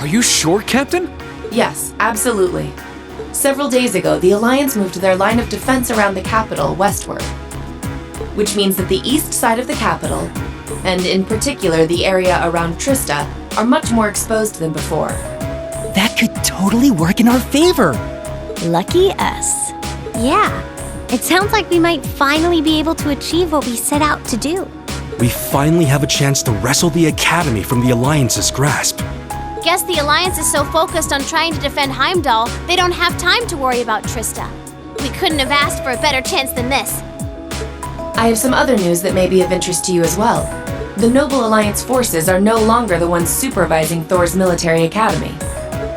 Are you sure, Captain? Yes, absolutely. Several days ago, the Alliance moved their line of defense around the capital westward, which means that the east side of the capital, and in particular the area around Trista, are much more exposed than before. That could totally work in our favor. Lucky us. Yeah, it sounds like we might finally be able to achieve what we set out to do. We finally have a chance to wrestle the Academy from the Alliance's grasp. Guess the Alliance is so focused on trying to defend Heimdall, they don't have time to worry about Trista. We couldn't have asked for a better chance than this. I have some other news that may be of interest to you as well. The Noble Alliance forces are no longer the ones supervising Thor's military academy.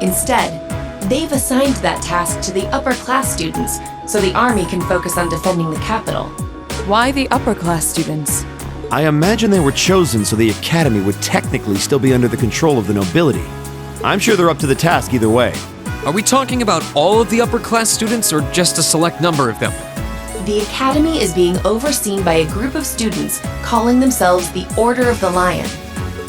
Instead, they've assigned that task to the upper-class students so the army can focus on defending the capital. Why the upper-class students? I imagine they were chosen so the Academy would technically still be under the control of the nobility. I'm sure they're up to the task either way. Are we talking about all of the upper-class students or just a select number of them? The Academy is being overseen by a group of students calling themselves the Order of the Lion.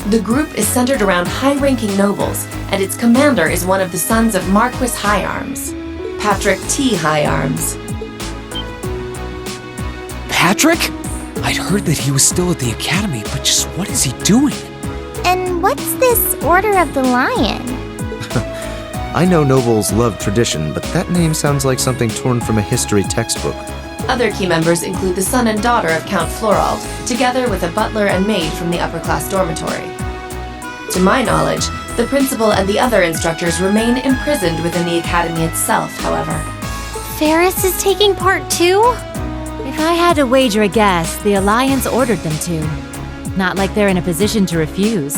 The group is centered around high-ranking nobles, and its commander is one of the sons of Marquis Higharms, Patrick T. Higharms. Patrick? I'd heard that he was still at the Academy, but just what is he doing? And what's this Order of the Lion? I know nobles love tradition, but that name sounds like something torn from a history textbook. Other key members include the son and daughter of Count Florald, together with a butler and maid from the upper-class dormitory. To my knowledge, the principal and the other instructors remain imprisoned within the academy itself, however. Ferris is taking part too? If I had to wager a guess, the Alliance ordered them to. Not like they're in a position to refuse.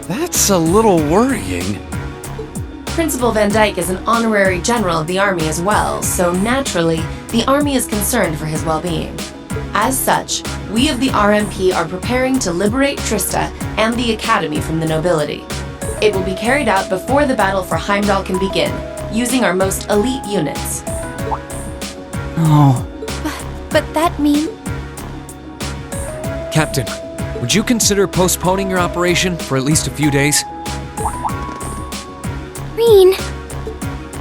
That's a little worrying. Principal Van Dyke is an honorary general of the army as well, so naturally, the army is concerned for his well-being. As such, we of the RMP are preparing to liberate Trista and the Academy from the nobility. It will be carried out before the battle for Heimdall can begin, using our most elite units. Oh. But that means... Captain, would you consider postponing your operation for at least a few days? Reen.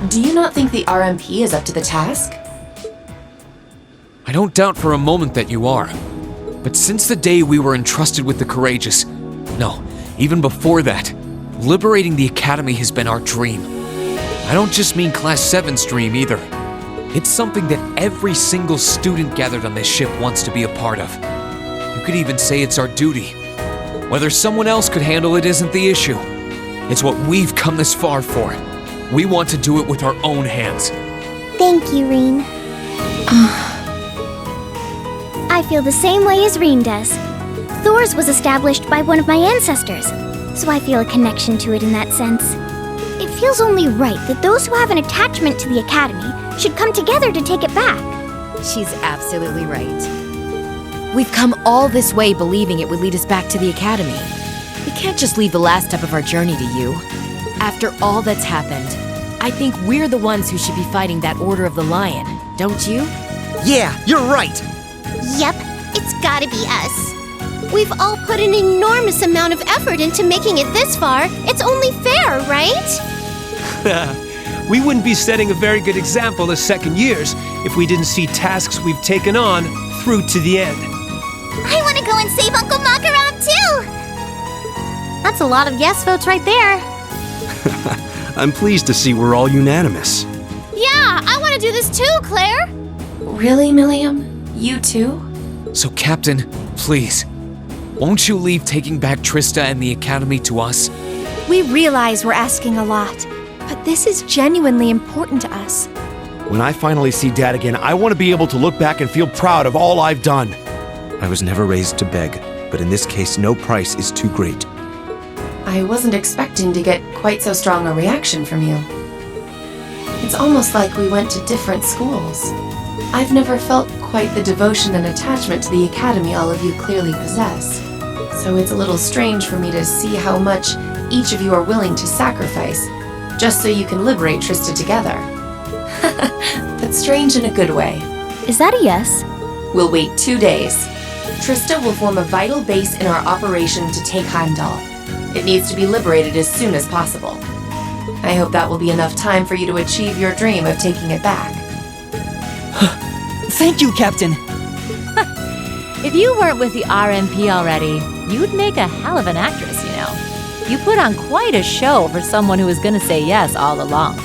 Do you not think the RMP is up to the task? I don't doubt for a moment that you are. But since the day we were entrusted with the Courageous, no, even before that, liberating the Academy has been our dream. I don't just mean Class 7's dream either. It's something that every single student gathered on this ship wants to be a part of. You could even say it's our duty. Whether someone else could handle it isn't the issue. It's what we've come this far for. We want to do it with our own hands. Thank you, Reen. I feel the same way as Reen does. Thor's was established by one of my ancestors, so I feel a connection to it in that sense. It feels only right that those who have an attachment to the Academy should come together to take it back. She's absolutely right. We've come all this way believing it would lead us back to the Academy. We can't just leave the last step of our journey to you. After all that's happened, I think we're the ones who should be fighting that Order of the Lion, don't you? Yeah, you're right. Yep, it's gotta be us. We've all put an enormous amount of effort into making it this far. It's only fair, right? We wouldn't be setting a very good example as second years if we didn't see tasks we've taken on through to the end. I want to go and save Uncle Macaron too! That's a lot of yes votes right there. I'm pleased to see we're all unanimous. Yeah, I want to do this too, Claire! Really, Milliam? You too? So, Captain, please, won't you leave taking back Trista and the Academy to us? We realize we're asking a lot, but this is genuinely important to us. When I finally see Dad again, I want to be able to look back and feel proud of all I've done. I was never raised to beg, but in this case, no price is too great. I wasn't expecting to get quite so strong a reaction from you. It's almost like we went to different schools. I've never felt quite the devotion and attachment to the Academy all of you clearly possess. So it's a little strange for me to see how much each of you are willing to sacrifice, just so you can liberate Trista together. But strange in a good way. Is that a yes? We'll wait 2 days. Trista will form a vital base in our operation to take Heimdall. It needs to be liberated as soon as possible. I hope that will be enough time for you to achieve your dream of taking it back. Thank you, Captain. If you weren't with the RMP already, you'd make a hell of an actress, you know. You put on quite a show for someone who was gonna say yes all along.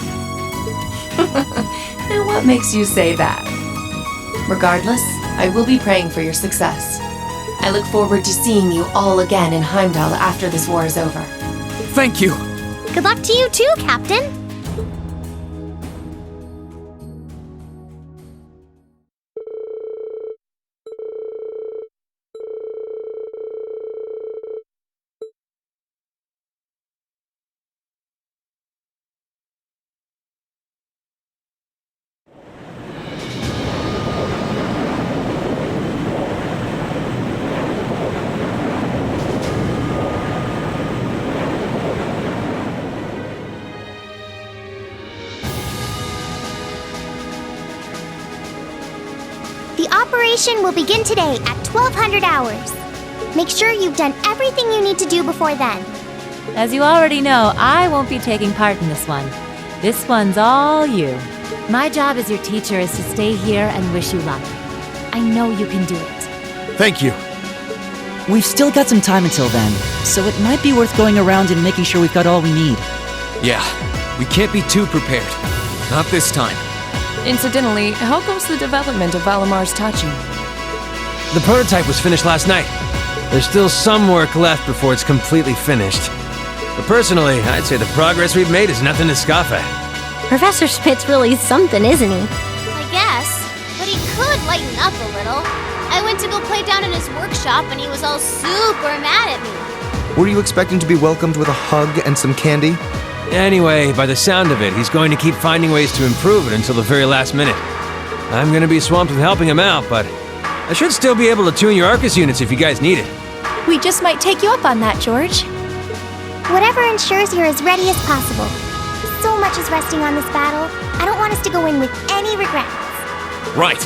And what makes you say that? Regardless, I will be praying for your success. I look forward to seeing you all again in Heimdall after this war is over. Thank you. Good luck to you too, Captain. The operation will begin today at 1200 hours. Make sure you've done everything you need to do before then. As you already know, I won't be taking part in this one. This one's all you. My job as your teacher is to stay here and wish you luck. I know you can do it. Thank you. We've still got some time until then, so it might be worth going around and making sure we've got all we need. Yeah, we can't be too prepared. Not this time. Incidentally, how goes the development of Valamar's Tachi? The prototype was finished last night. There's still some work left before it's completely finished. But personally, I'd say the progress we've made is nothing to scoff at. Professor Spitz really is something, isn't he? I guess, but he could lighten up a little. I went to go play down in his workshop and he was all super mad at me. Were you expecting to be welcomed with a hug and some candy? Anyway, by the sound of it, he's going to keep finding ways to improve it until the very last minute. I'm going to be swamped with helping him out, but I should still be able to tune your Arcus units if you guys need it. We just might take you up on that, George. Whatever ensures you're as ready as possible. So much is resting on this battle. I don't want us to go in with any regrets. Right.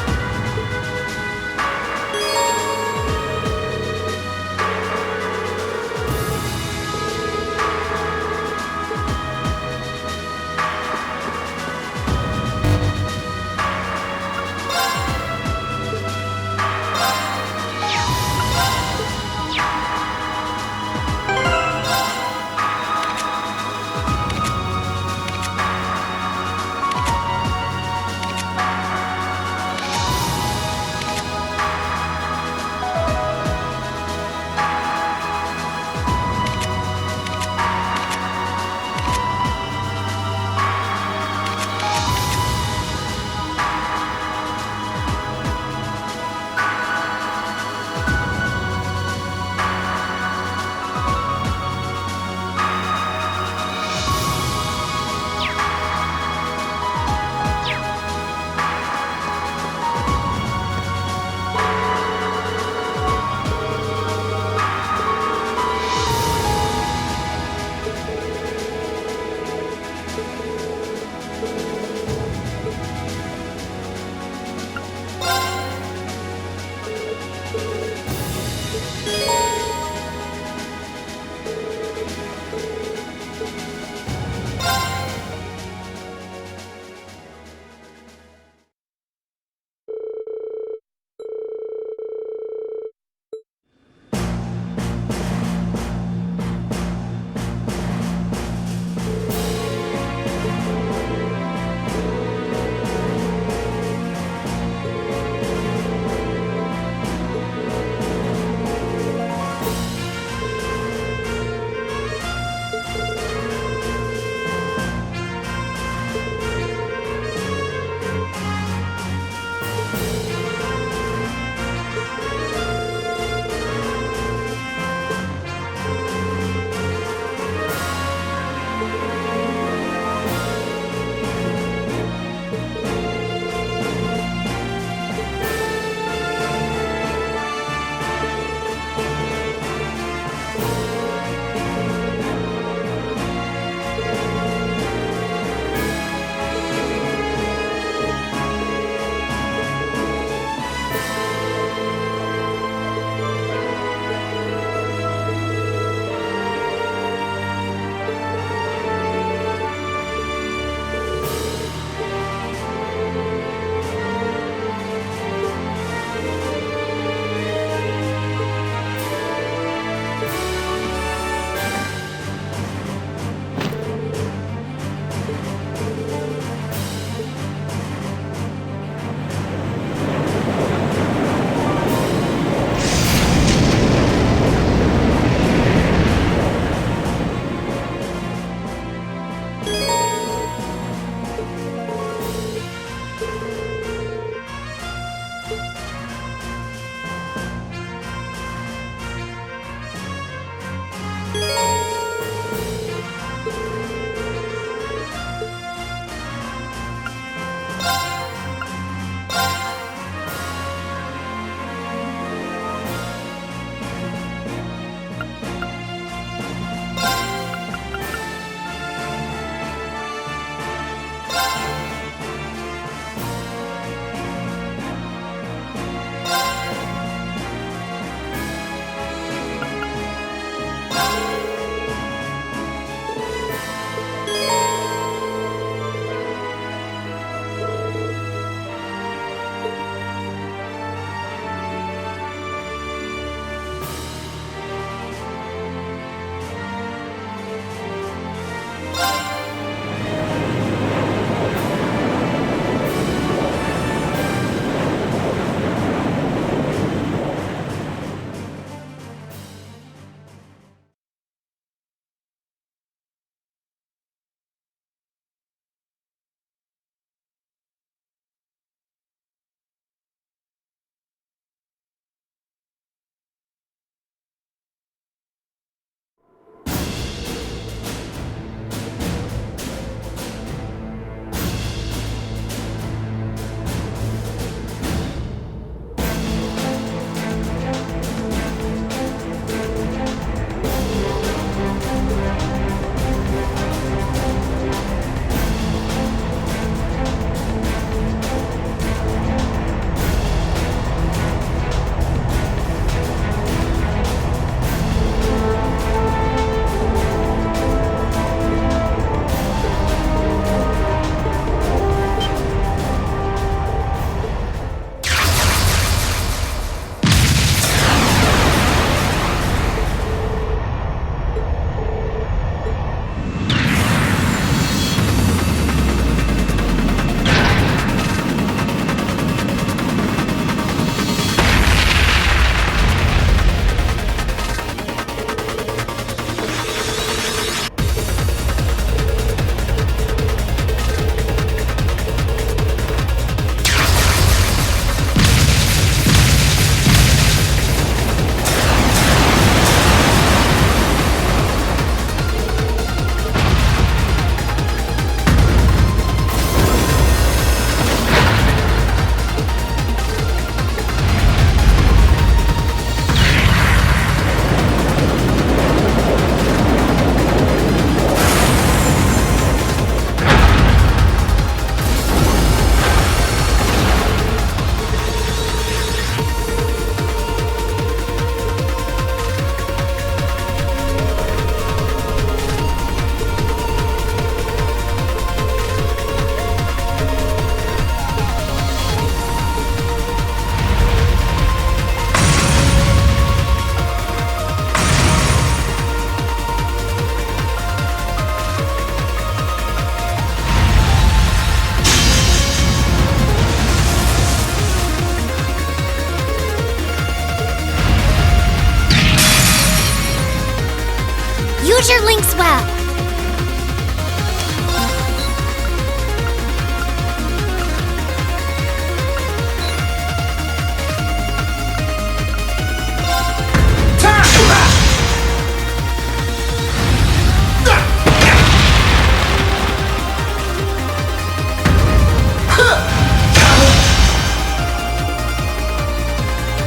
treasure links well.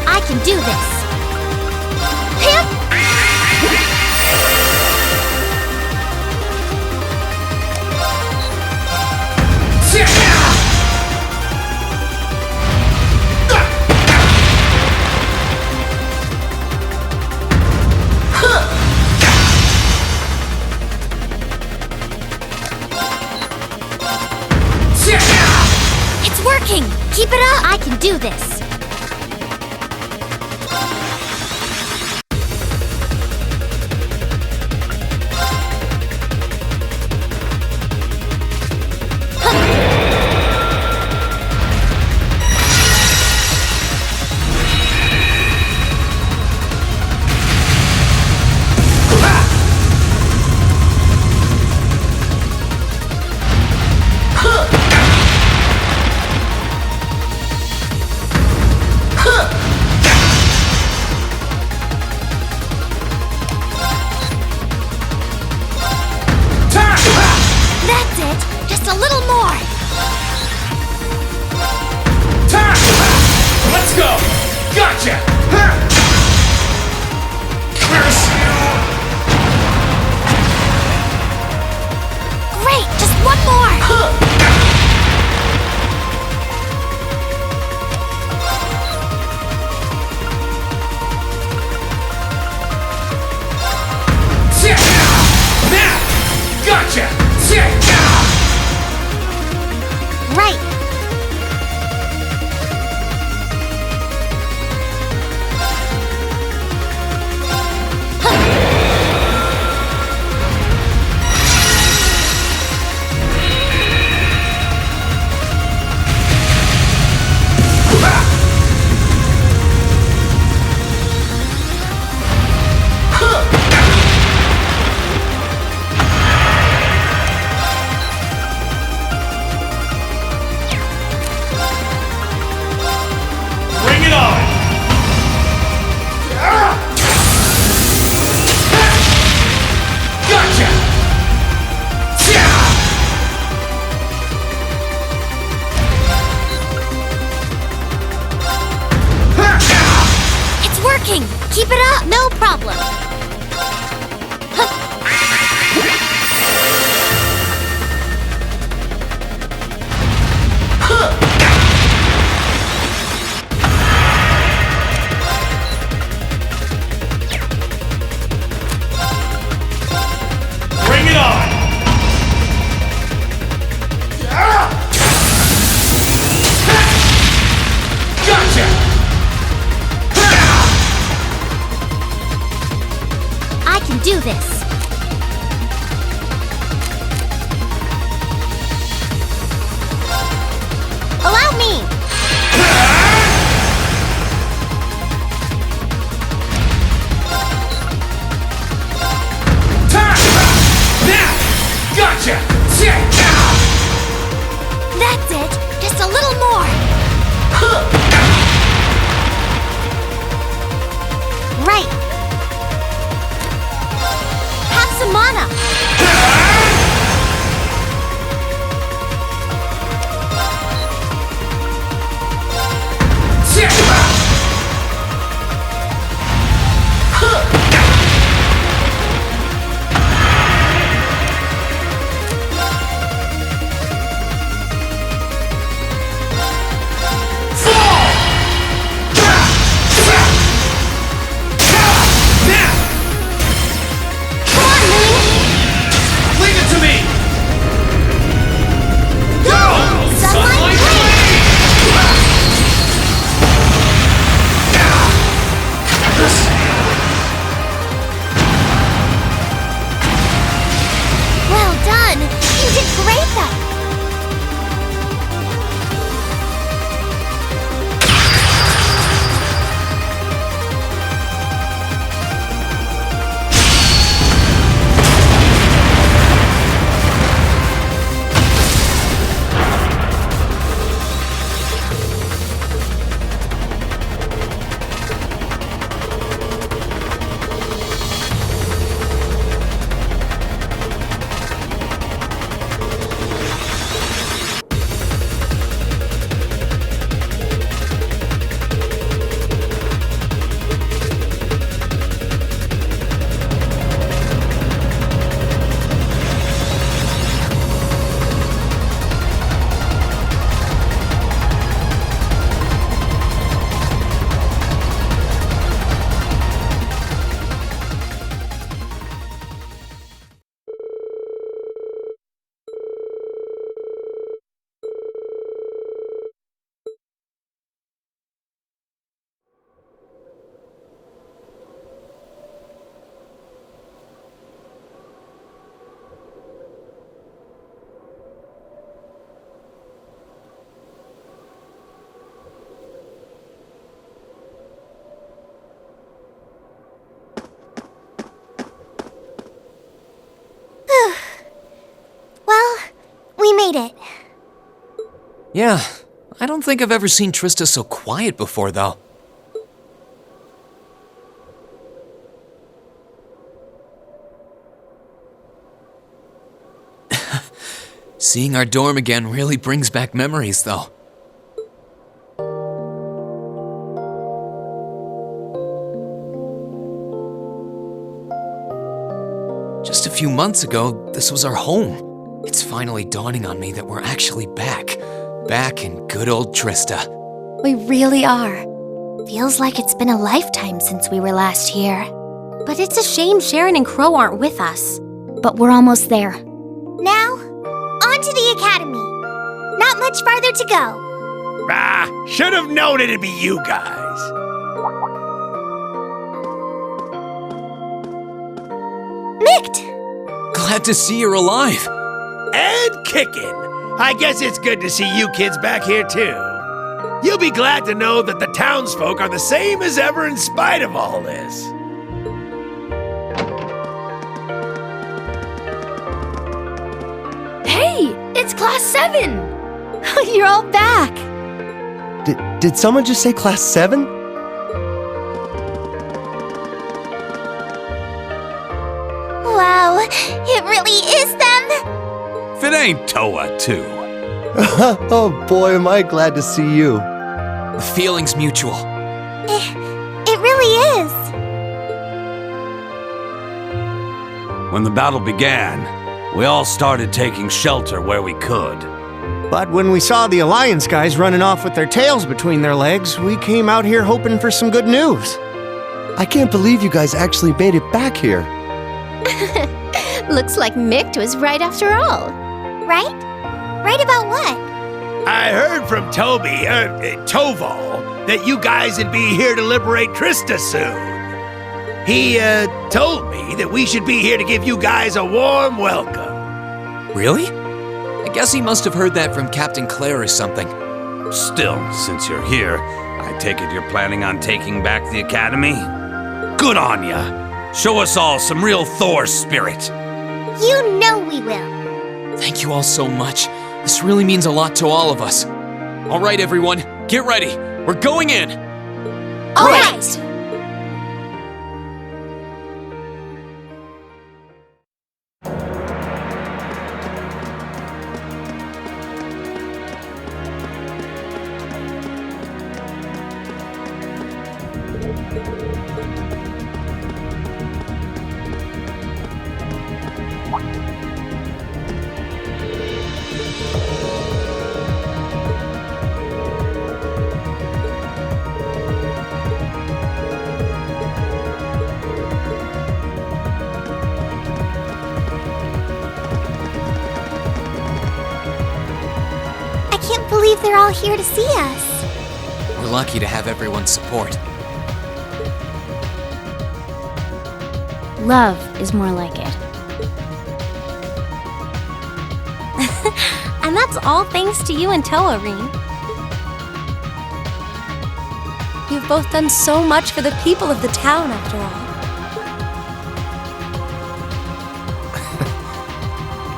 I can do this. Hip! It's working! Keep it up! I can do this. That's it! Just a little more! Let's go! Gotcha! Curse Great! Just one more! Gotcha! Right! Bring it on! Gotcha! It's working! Keep it up! No problem! Bring it on! Gotcha! I can do this! Allow me! Gotcha! That's it! Just a little more! Right! Have some mana! made it. Yeah, I don't think I've ever seen Trista so quiet before, though. Seeing our dorm again really brings back memories, though. Just a few months ago, this was our home. It's finally dawning on me that we're actually back. Back in good old Trista. We really are. Feels like it's been a lifetime since we were last here. But it's a shame Sharon and Crow aren't with us. But we're almost there. Now, on to the academy. Not much farther to go. Ah, should have known it'd be you guys. Mikt! Glad to see you're alive. And kicking. I guess it's good to see you kids back here, too. You'll be glad to know that the townsfolk are the same as ever in spite of all this. Hey, it's Class 7! You're all back! Did someone just say Class 7? Wow, it really is them! If it ain't Toa, too. Oh boy, am I glad to see you. The feeling's mutual. It really is. When the battle began, we all started taking shelter where we could. But when we saw the Alliance guys running off with their tails between their legs, we came out here hoping for some good news. I can't believe you guys actually made it back here. Looks like Mikt was right after all. Right? Right about what? I heard from Toval, that you guys would be here to liberate Trista soon. He, told me that we should be here to give you guys a warm welcome. Really? I guess he must have heard that from Captain Claire or something. Still, since you're here, I take it you're planning on taking back the Academy? Good on ya! Show us all some real Thor spirit. You know we will. Thank you all so much. This really means a lot to all of us. All right, everyone, get ready. We're going in. All right. I can't believe they're all here to see us. We're lucky to have everyone's support. Love is more like it. And that's all thanks to you and Toa, Reen. You've both done so much for the people of the town, after all.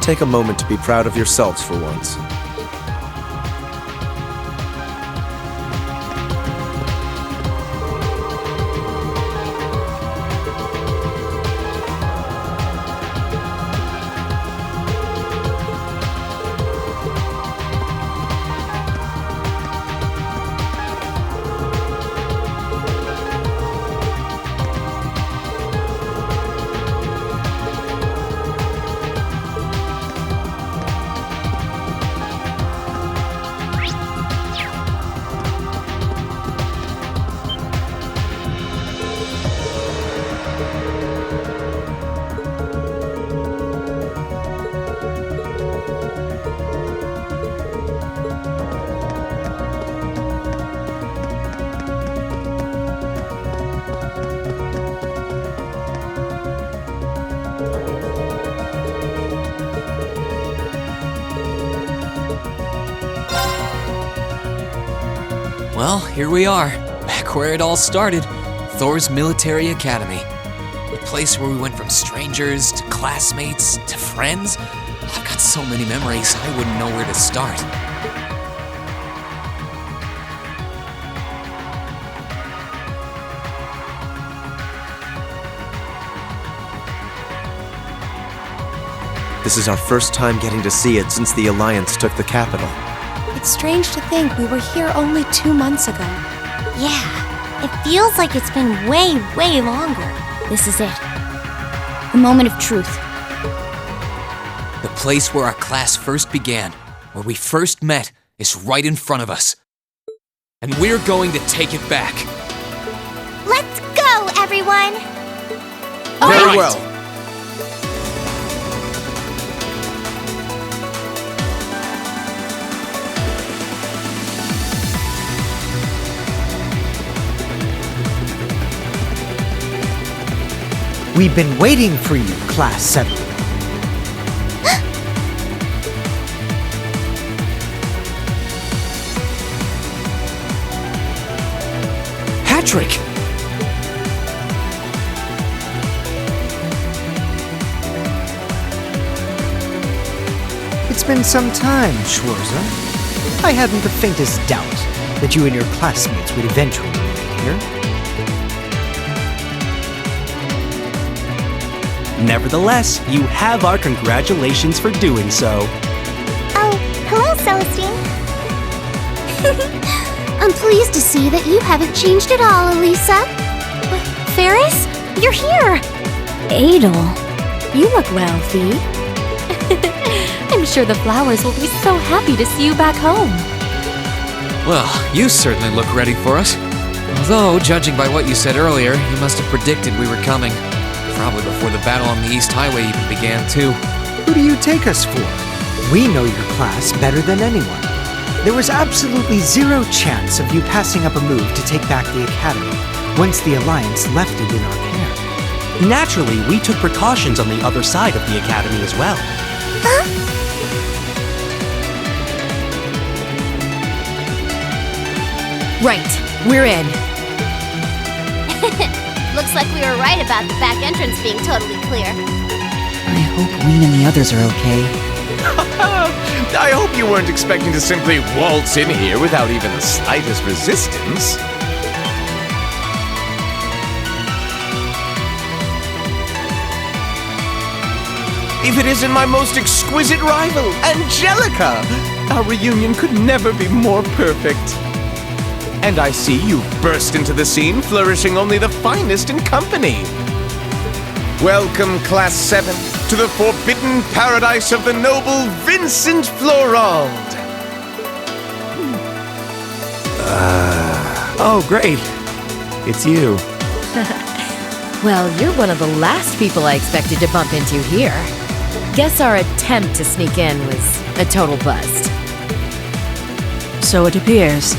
Take a moment to be proud of yourselves for once. Well, here we are, back where it all started, Thor's Military Academy. The place where we went from from strangers to classmates to friends. I've got so many memories, I wouldn't know where to start. This is our first time getting to see it since the Alliance took the capital. It's strange to think we were here only 2 months ago. Yeah, it feels like it's been way, way longer. This is it. The moment of truth. The place where our class first began, where we first met, is right in front of us. And we're going to take it back. Let's go, everyone! Very well. We've been waiting for you, Class 7. Patrick! It's been some time, Schwarzer. I hadn't the faintest doubt that you and your classmates would eventually make it here. Nevertheless, you have our congratulations for doing so. Oh, hello, Celestine. I'm pleased to see that you haven't changed at all, Elisa. Ferris, you're here! Adel. You look well, Fee. I'm sure the flowers will be so happy to see you back home. Well, you certainly look ready for us. Although, judging by what you said earlier, you must have predicted we were coming. Probably before the battle on the East Highway even began, too. Who do you take us for? We know your class better than anyone. There was absolutely zero chance of you passing up a move to take back the Academy once the Alliance left it in our care. Naturally, we took precautions on the other side of the Academy as well. Right, we're in. Looks like we were right about the back entrance being totally clear. I hope Ween and the others are okay. I hope you weren't expecting to simply waltz in here without even the slightest resistance. If it isn't my most exquisite rival, Angelica! Our reunion could never be more perfect. And I see you burst into the scene, flourishing only the finest in company. Welcome, Class 7, to the forbidden paradise of the noble Vincent Florald. Oh, great. It's you. Well, you're one of the last people I expected to bump into here. Guess our attempt to sneak in was a total bust. So it appears.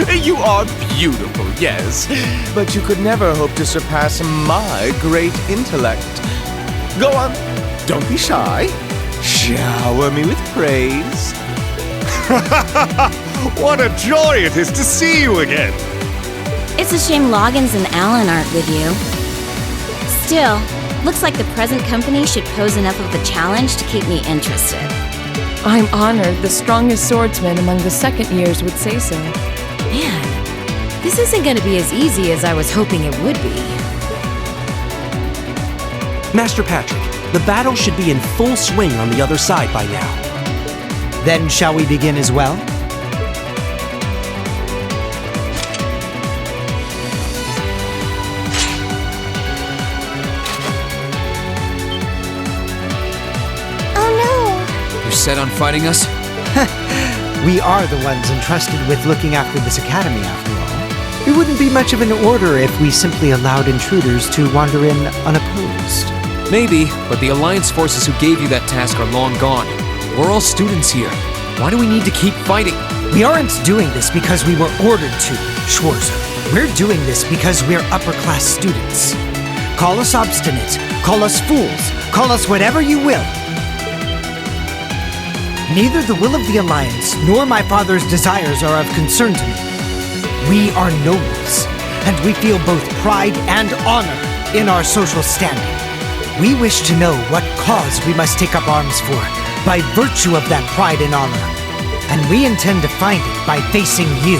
You are beautiful, yes, but you could never hope to surpass my great intellect. Go on, don't be shy. Shower me with praise. What a joy it is to see you again. It's a shame Loggins and Alan aren't with you. Still, looks like the present company should pose enough of a challenge to keep me interested. I'm honored the strongest swordsman among the second years would say so. Man, this isn't going to be as easy as I was hoping it would be. Master Patrick, the battle should be in full swing on the other side by now. Then shall we begin as well? Set on fighting us? We are the ones entrusted with looking after this academy, after all. It wouldn't be much of an order if we simply allowed intruders to wander in unopposed. Maybe, but the Alliance forces who gave you that task are long gone. We're all students here. Why do we need to keep fighting? We aren't doing this because we were ordered to, Schwarzer. We're doing this because we're upper-class students. Call us obstinate, call us fools, call us whatever you will. Neither the will of the Alliance nor my father's desires are of concern to me. We are nobles, and we feel both pride and honor in our social standing. We wish to know what cause we must take up arms for, by virtue of that pride and honor. And we intend to find it by facing you.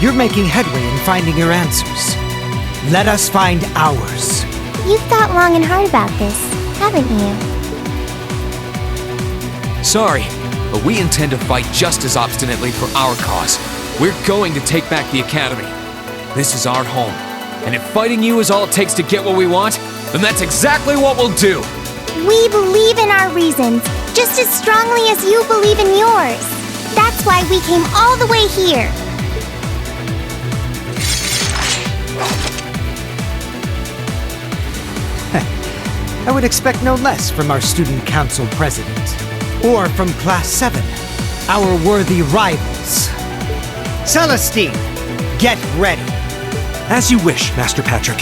You're making headway in finding your answers. Let us find ours. You've thought long and hard about this, haven't you? Sorry, but we intend to fight just as obstinately for our cause. We're going to take back the Academy. This is our home. And if fighting you is all it takes to get what we want, then that's exactly what we'll do. We believe in our reasons, just as strongly as you believe in yours. That's why we came all the way here. I would expect no less from our student council president. Or from Class 7, our worthy rivals. Celestine, get ready. As you wish, Master Patrick.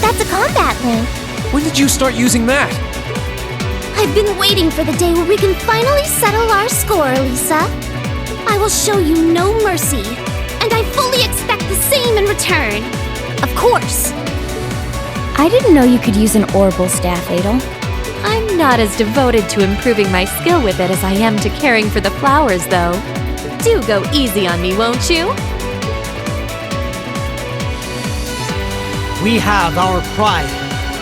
That's a combat link. When did you start using that? I've been waiting for the day where we can finally settle our score, Lisa. I will show you no mercy, and I fully expect the same in return. Of course. I didn't know you could use an orbital staff, Adel. I'm not as devoted to improving my skill with it as I am to caring for the flowers, though. Do go easy on me, won't you? We have our pride,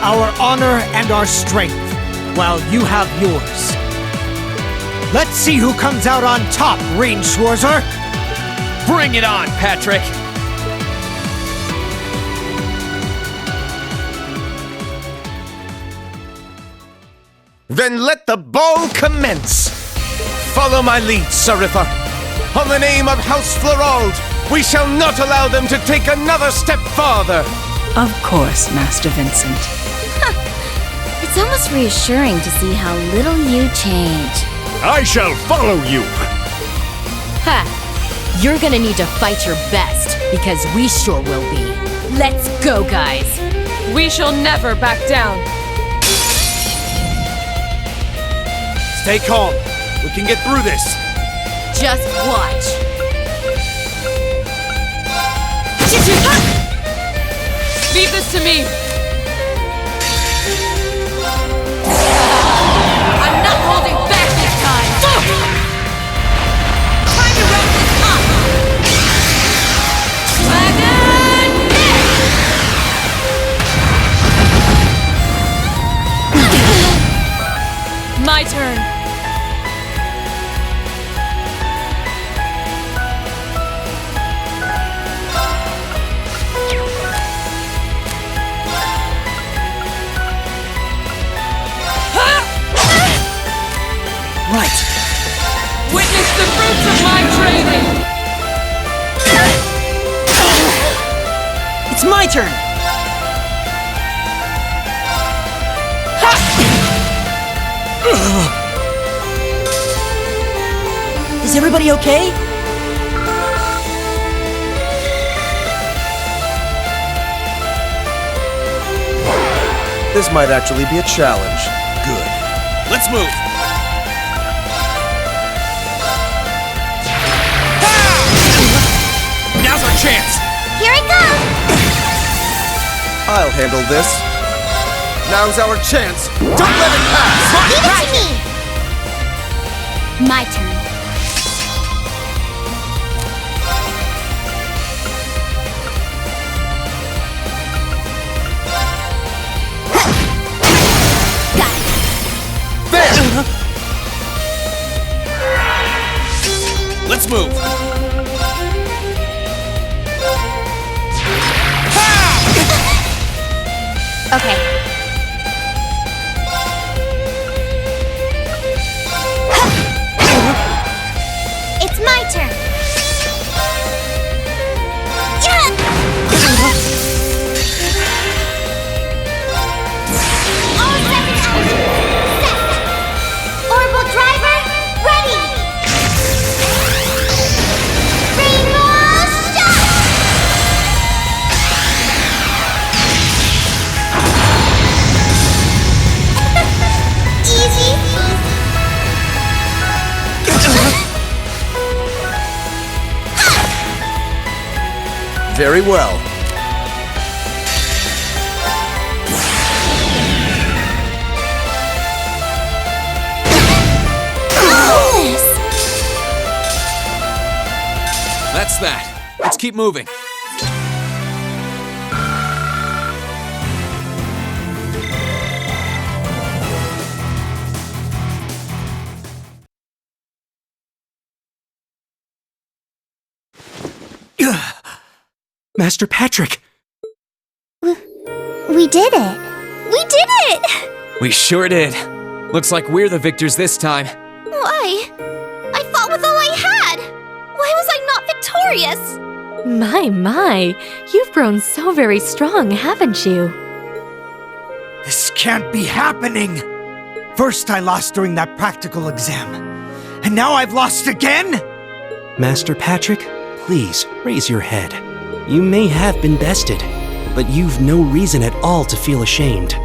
our honor, and our strength, while you have yours. Let's see who comes out on top, Range Schwarzer! Bring it on, Patrick! Then let the ball commence! Follow my lead, Saritha. On the name of House Florald, we shall not allow them to take another step farther! Of course, Master Vincent. It's almost reassuring to see how little you change. I shall follow you! Ha! You're gonna need to fight your best, because we sure will be. Let's go, guys! We shall never back down. Stay calm. We can get through this. Just watch. Leave this to me. I'm not holding back this time. Time to wrap this up. Dragon Neck! My turn. Right. Witness the fruits of my training! It's my turn! Is everybody okay? This might actually be a challenge. Good. Let's move. Now's our chance. Here I come! I'll handle this. Now's our chance. Don't let it pass! Give it to me! My turn. Got it. There! Let's move. Okay. It's my turn. All second out. Set. Orbital driver, ready. Rainbow shot. Very well. That's that. Let's keep moving. Master Patrick! We did it! We did it! We sure did. Looks like we're the victors this time. Why? I fought with all I had! Why was I not victorious? My, you've grown so very strong, haven't you? This can't be happening! First I lost during that practical exam, and now I've lost again?! Master Patrick, please raise your head. You may have been bested, but you've no reason at all to feel ashamed.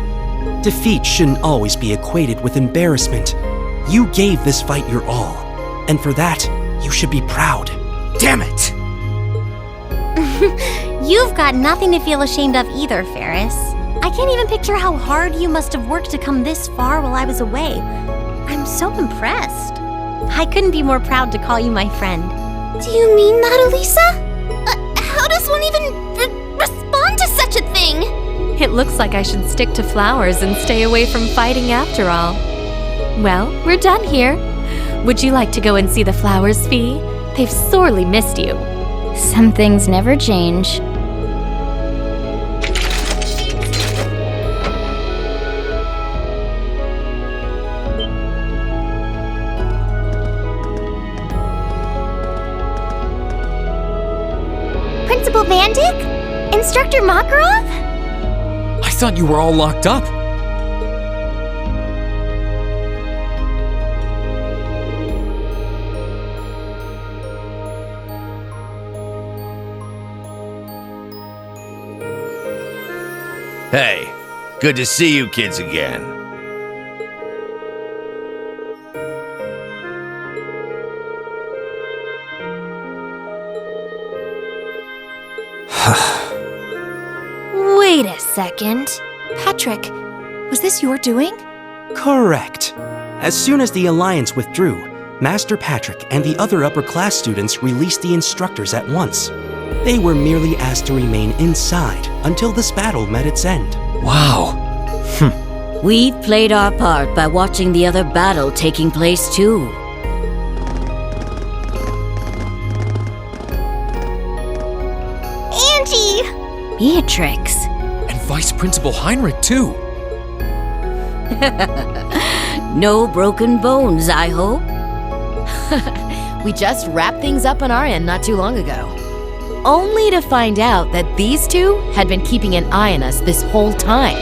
Defeat shouldn't always be equated with embarrassment. You gave this fight your all, and for that, you should be proud. Damn it! You've got nothing to feel ashamed of either, Ferris. I can't even picture how hard you must have worked to come this far while I was away. I'm so impressed. I couldn't be more proud to call you my friend. Do you mean that, Elisa? How does one even respond to such a thing? It looks like I should stick to flowers and stay away from fighting after all. Well, we're done here. Would you like to go and see the flowers, Fee? They've sorely missed you. Some things never change. Principal Van Dyck? Instructor Makarov? I thought you were all locked up. Hey, good to see you kids again. Wait a second. Patrick, was this your doing? Correct. As soon as the Alliance withdrew, Master Patrick and the other upper class students released the instructors at once. They were merely asked to remain inside until this battle met its end. Wow. We've played our part by watching the other battle taking place too. Angie! Beatrix. And Vice Principal Heinrich, too. No broken bones, I hope. We just wrapped things up on our end not too long ago. Only to find out that these two had been keeping an eye on us this whole time.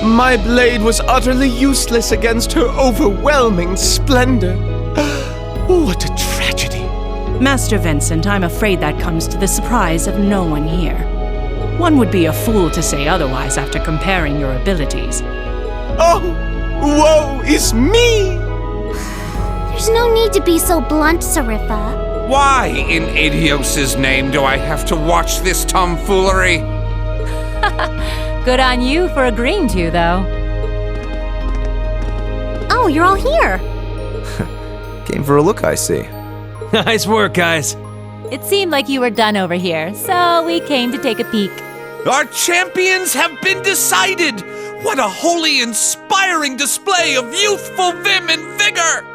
My blade was utterly useless against her overwhelming splendor. What a tragedy. Master Vincent, I'm afraid that comes to the surprise of no one here. One would be a fool to say otherwise after comparing your abilities. Oh, woe is me! There's no need to be so blunt, Sarifa. Why, in Adios's name, do I have to watch this tomfoolery? Good on you for agreeing to, though. Oh, you're all here. Came for a look, I see. Nice work, guys. It seemed like you were done over here, so we came to take a peek. Our champions have been decided! What a wholly inspiring display of youthful vim and vigor!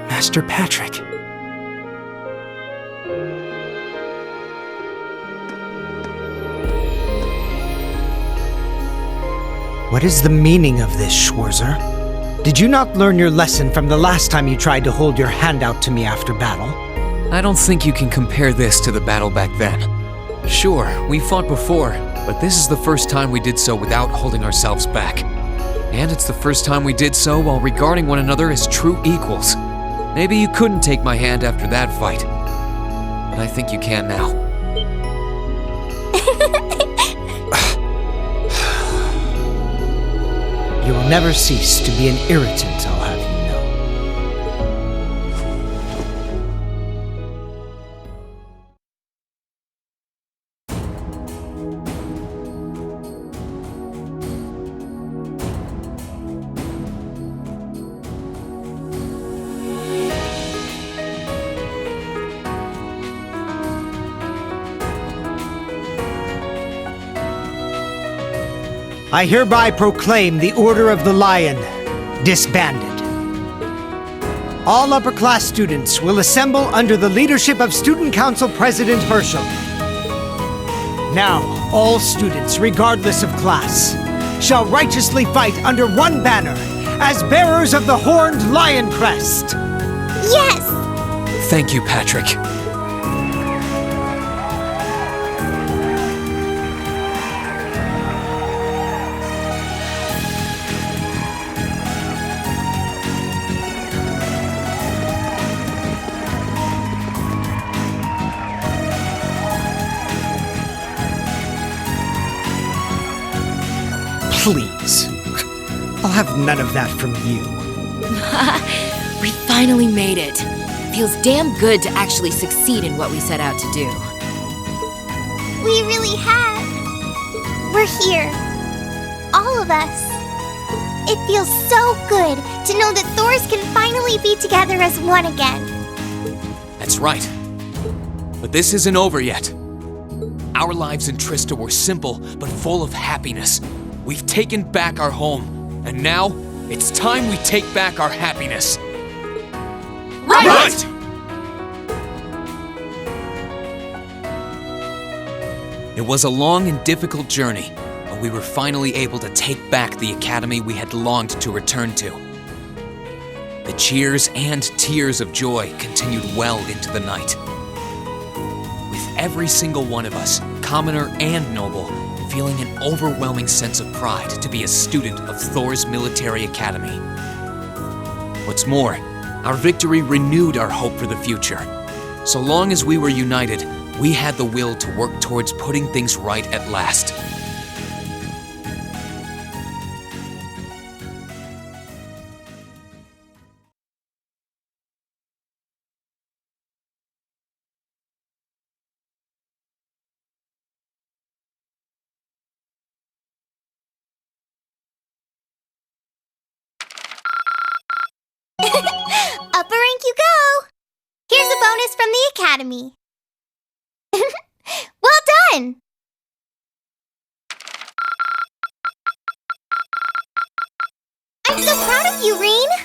Master Patrick. What is the meaning of this, Schwarzer? Did you not learn your lesson from the last time you tried to hold your hand out to me after battle? I don't think you can compare this to the battle back then. Sure, we fought before, but this is the first time we did so without holding ourselves back. And it's the first time we did so while regarding one another as true equals. Maybe you couldn't take my hand after that fight, but I think you can now. never cease to be an irritant, I'll have you know. I hereby proclaim the Order of the Lion disbanded. All upper-class students will assemble under the leadership of Student Council President Herschel. Now, all students, regardless of class, shall righteously fight under one banner as bearers of the horned lion crest. Yes! Thank you, Patrick. Please. I'll have none of that from you. We finally made it. Feels damn good to actually succeed in what we set out to do. We really have. We're here. All of us. It feels so good to know that Thors can finally be together as one again. That's right. But this isn't over yet. Our lives in Trista were simple, but full of happiness. We've taken back our home, and now it's time we take back our happiness. Right! It was a long and difficult journey, but we were finally able to take back the academy we had longed to return to. The cheers and tears of joy continued well into the night. With every single one of us, commoner and noble, feeling an overwhelming sense of pride to be a student of Thor's military academy. What's more, our victory renewed our hope for the future. So long as we were united, we had the will to work towards putting things right at last. Upper rank you go! Here's a bonus from the Academy. Well done! I'm so proud of you, Reen!